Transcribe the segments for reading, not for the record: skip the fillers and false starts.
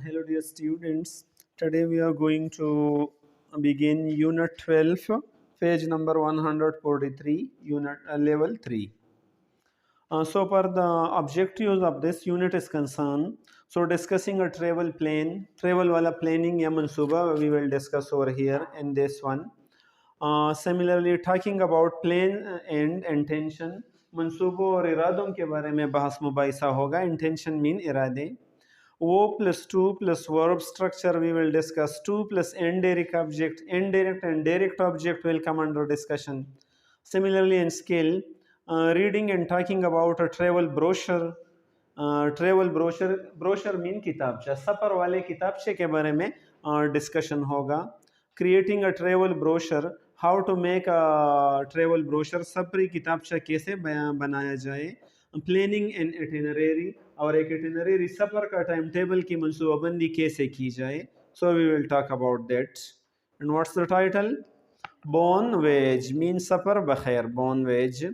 Hello, dear students. Today we are going to begin Unit 12, page number 143, Unit Level 3. So, for the objectives of this unit is concerned, so discussing a travel wala planning ya mansuba, we will discuss over here in this one. Similarly, talking about plan and intention, मंसूबों और इरादों के बारे में बहस मुबाइसा होगा. Intention mean इरादे. O plus 2 plus verb structure we will discuss. 2 plus indirect object. Indirect and direct object will come under discussion. Similarly, in skill, reading and talking about a travel brochure. Brochure mean किताबचा. सफ़र वाले किताबचे के बारे में discussion होगा. Creating a travel brochure, how to make a travel brochure, सफरी किताबचा कैसे बनाया जाए. प्लानिंग एंड इटिनरी, और एक इटिनरी सफ़र का टाइम टेबल की मनसूबाबंदी कैसे की जाए. So we will talk about that. And what's the title? Born Wage means सफ़र बखैर. Born Wage.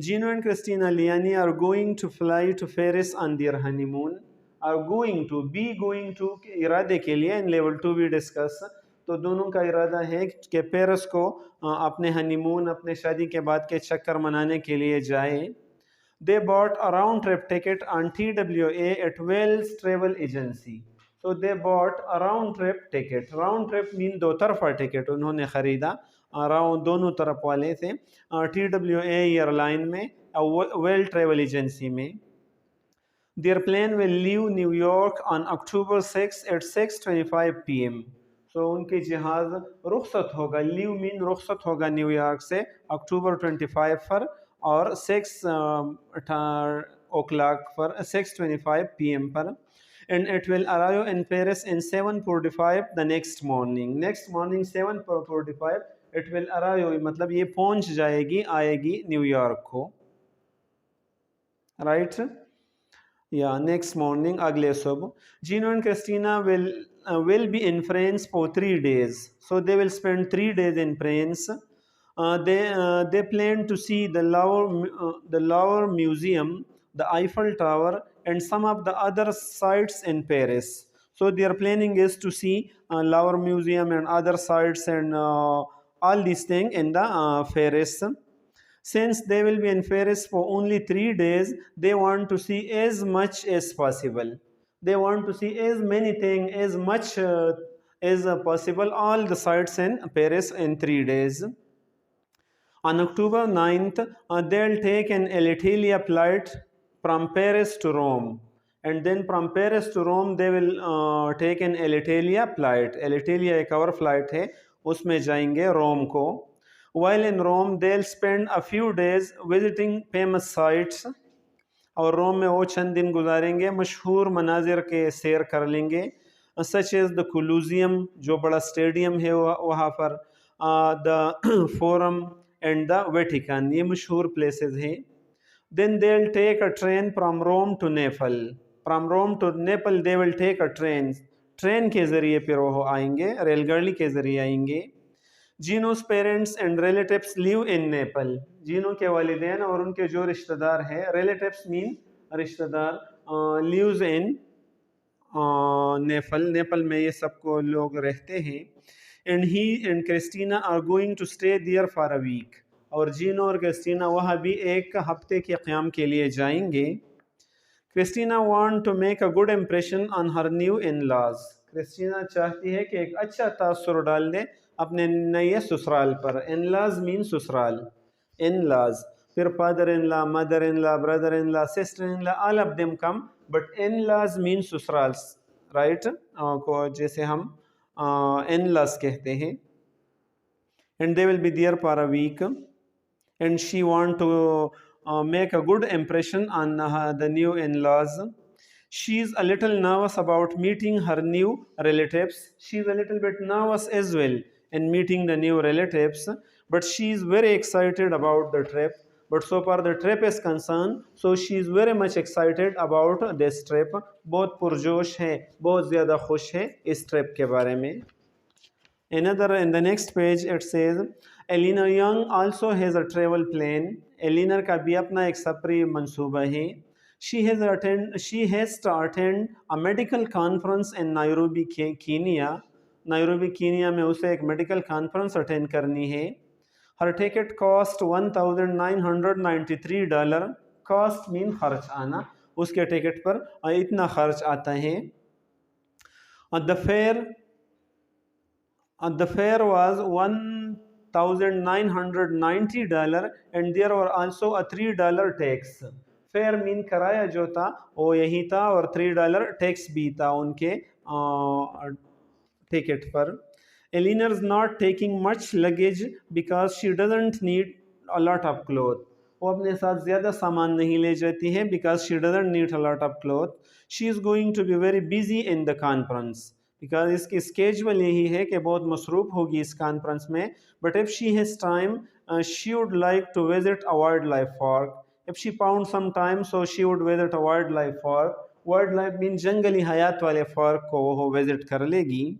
Gino and Christina Liani are going to fly to Paris on their honeymoon. Are going to, be going to के इरादे के लिए in level 2 we discuss. तो दोनों का इरादा है कि पेरिस को अपने हनीमून, अपने शादी के बाद के चक्कर मनाने के लिए जाए. They bought a round trip ticket on TWA at Wells Travel Agency. So they bought a round trip ticket. Round trip mean दो तरफा टिकट उन्होंने ख़रीदा. अराउंड दोनों तरफ वाले थे. TWA एयरलाइन में, वेल ट्रेवल एजेंसी में. Their plane will leave New York on October 6 at 6:25 p.m. So उनके जहाज़ रुखसत होगा. लीव मीन रुखसत होगा न्यूयॉर्क से अक्टूबर 25 पर और 6:25 p.m. पर. And it will arrive in Paris in 7:45 the next morning. Next morning 7:45 it will arrive, मतलब ये पहुंच जाएगी, आएगी न्यूयॉर्क को. राइट या नेक्स्ट मॉर्निंग, अगले सुबह. Gino and Christina will be in France for 3 days. So they will spend 3 days in France. They plan to see the Louvre Museum, the Eiffel Tower, and some of the other sites in Paris. So their planning is to see Louvre Museum and other sites and all these things in the Paris. Since they will be in Paris for only 3 days, they want to see as much as possible. They want to see as many things, as much as possible, all the sites in Paris in 3 days. On October 9th, they'll take an Alitalia flight from Paris to Rome. And then from Paris to Rome, they will take an Alitalia flight. Alitalia एक और flight है, उसमें जाएंगे रोम को. While in Rome, they'll spend a few days visiting famous sites. और रोम में वो चंद दिन गुजारेंगे, मशहूर मनाजिर के सैर कर लेंगे. Such as the Colosseum, जो बड़ा स्टेडियम है वहाँ पर, the Forum and the Vatican, ये मशहूर प्लेसेस हैं. Then they'll take a train from Rome to Naples. From Rome to Naples they will take a train. Train के ज़रिए फिर वो आएंगे, रेलगाड़ी के ज़रिए आएंगे. Gino's parents and relatives live in Naples. जीनो के वालिदैन और उनके जो रिश्तेदार हैं, relatives mean रिश्तेदार, lives in Naples. Naples में ये सबको लोग रहते हैं. And he and Christina are going to stay there for a week. और जीनो और क्रिस्टीना वहाँ भी एक हफ्ते के क़याम के लिए जाएंगे. Christina want to make a good impression on her new in-laws. Christina चाहती है कि एक अच्छा तासुर डाल दे अपने नए ससुराल पर. in-laws mean ससुराल. in-laws, फिर father in-law, mother in-law, brother in-law, sister in-law, all of them come, but in-laws mean ससुराल, right? को जैसे हम in-laws कहते हैं. And they will be there for a week. And she want to make a good impression on the new in-laws. She's a little nervous about meeting her new relatives. She's a little bit nervous as well in meeting the new relatives, but she's very excited about the trip. But so far the trip is concerned, so she's very much excited about this trip. बहुत पुरजोश है, बहुत ज़्यादा खुश है इस trip के बारे में. Another, in the next page it says, Eleanor Young also has a travel plan. Eleanor का भी अपना एक सफरी मंसूबा है. She has to attend a medical conference in Nairobi, Kenya. Nairobi, Kenya में उसे एक medical conference attend करनी है. Her ticket cost $1,993. Cost mean खर्च आना. उसके टिकट पर इतना खर्च आता है. The fare was $1,990 and there were also a $3 tax. Fair mean किराया जो था वो यही था और $3 टैक्स भी था उनके टिकट पर. Eleanor is not taking much luggage because she doesn't need a lot of clothes. वो अपने साथ ज़्यादा सामान नहीं ले जाती है because she doesn't need a lot of clothes. She is going to be very busy in the conference. Because इसकी schedule यही है कि बहुत मसरूफ़ होगी इस conference में. But if she has time, she would like to visit a wildlife park. If she found some time, so she would visit a wildlife park. Wildlife means जंगली हयात वाले park को वो visit कर लेगी.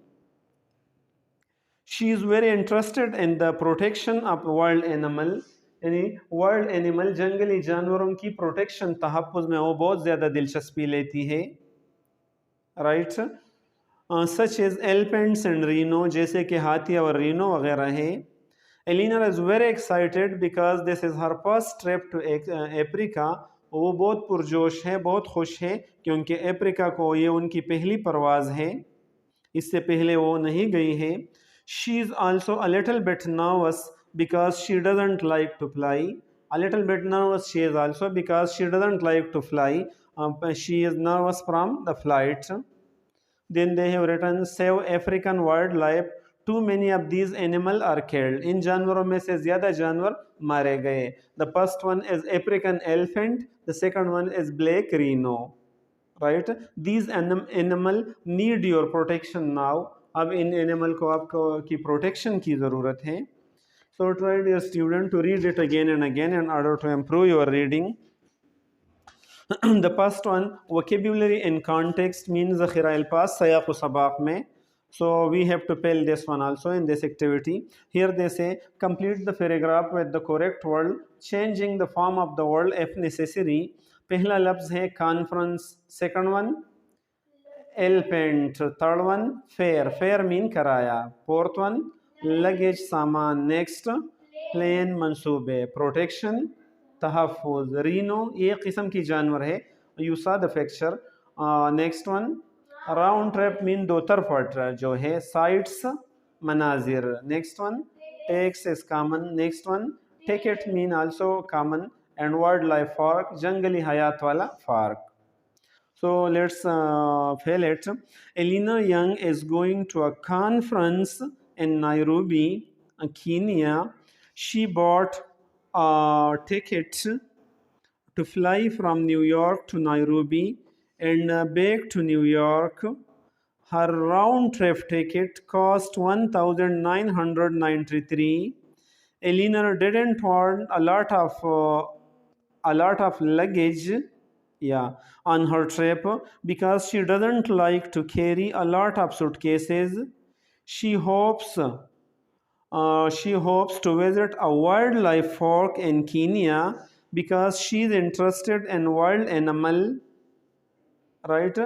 She is very interested in the protection of wild animal. यानी wild animal जंगली जानवरों की protection तहफ़्फ़ुज़ में वो बहुत ज़्यादा दिलचस्पी लेती है. Right? Such as elephants and rhino, जैसे कि हाथी और रीनो वगैरह है. Eleanor is very excited because this is her first trip to Africa. वो बहुत पुरजोश है, बहुत खुश है क्योंकि अफ्रीका को ये उनकी पहली परवाज़ है. इससे पहले वो नहीं गई है. She is also a little bit nervous because she doesn't like to fly. A little bit nervous she is also because she doesn't like to fly. She is nervous from the flight. Then they have written save African wildlife. Too many of these animals are killed. इन जानवरों में से ज़्यादा जानवर मारे गए. The first one is African elephant. The second one is black rhino. Right? These animal need your protection now. अब in animal को आपको की प्रोटेक्शन की ज़रूरत है. So try dear student to read it again and again in order to improve your reading. The first one, vocabulary in context means ज़ख़ीरा Alfaaz सयाक़ व सबाक़ में. So we have to fill this one also in this activity. Here they say complete the paragraph with the correct word, changing the form of the word if necessary. पहला लफ्ज़ है conference. Second one elephant. Third one fare. Fare mean किराया. Fourth one luggage सामान. Next plane मंसूबे. Protection तहफ़्फ़ुज़. Reno ये किस्म की जानवर है. You saw the picture. Next one round trip mean दो तरफा जो है. साइट्स मनाजिर. Next one tax is common. Next one ticket mean also common. And wildlife park जंगली हयात वाला park. So let's fill it. Eleanor Young is going to a conference in Nairobi, Kenya. She bought a ticket to fly from New York to Nairobi and back to New York. Her round trip ticket cost $1,993. Eleanor didn't want a lot of luggage on her trip because she doesn't like to carry a lot of suitcases. She hopes to visit a wildlife park in Kenya because she is interested in wild animal. Right?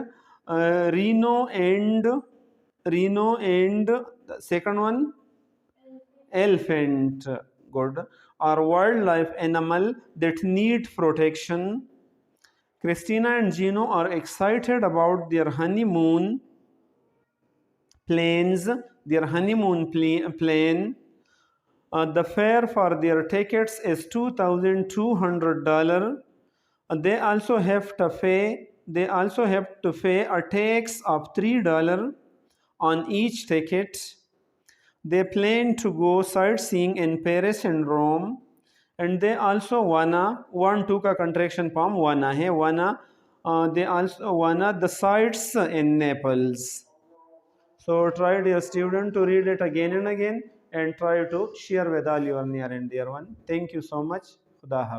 Rhino and the second one elephant. Good. Are wildlife animal that need protection. Christina and Gino are excited about their honeymoon plans. The fare for their tickets is $2,200. They also have to pay a tax of $3 on each ticket. They plan to go sightseeing in Paris and Rome. And they also want to का contraction form wanna है. They also wanna the sites in Naples. So try dear student to read it again and again and try to share with all your near and dear one. Thank you so much. Khuda Hafiz.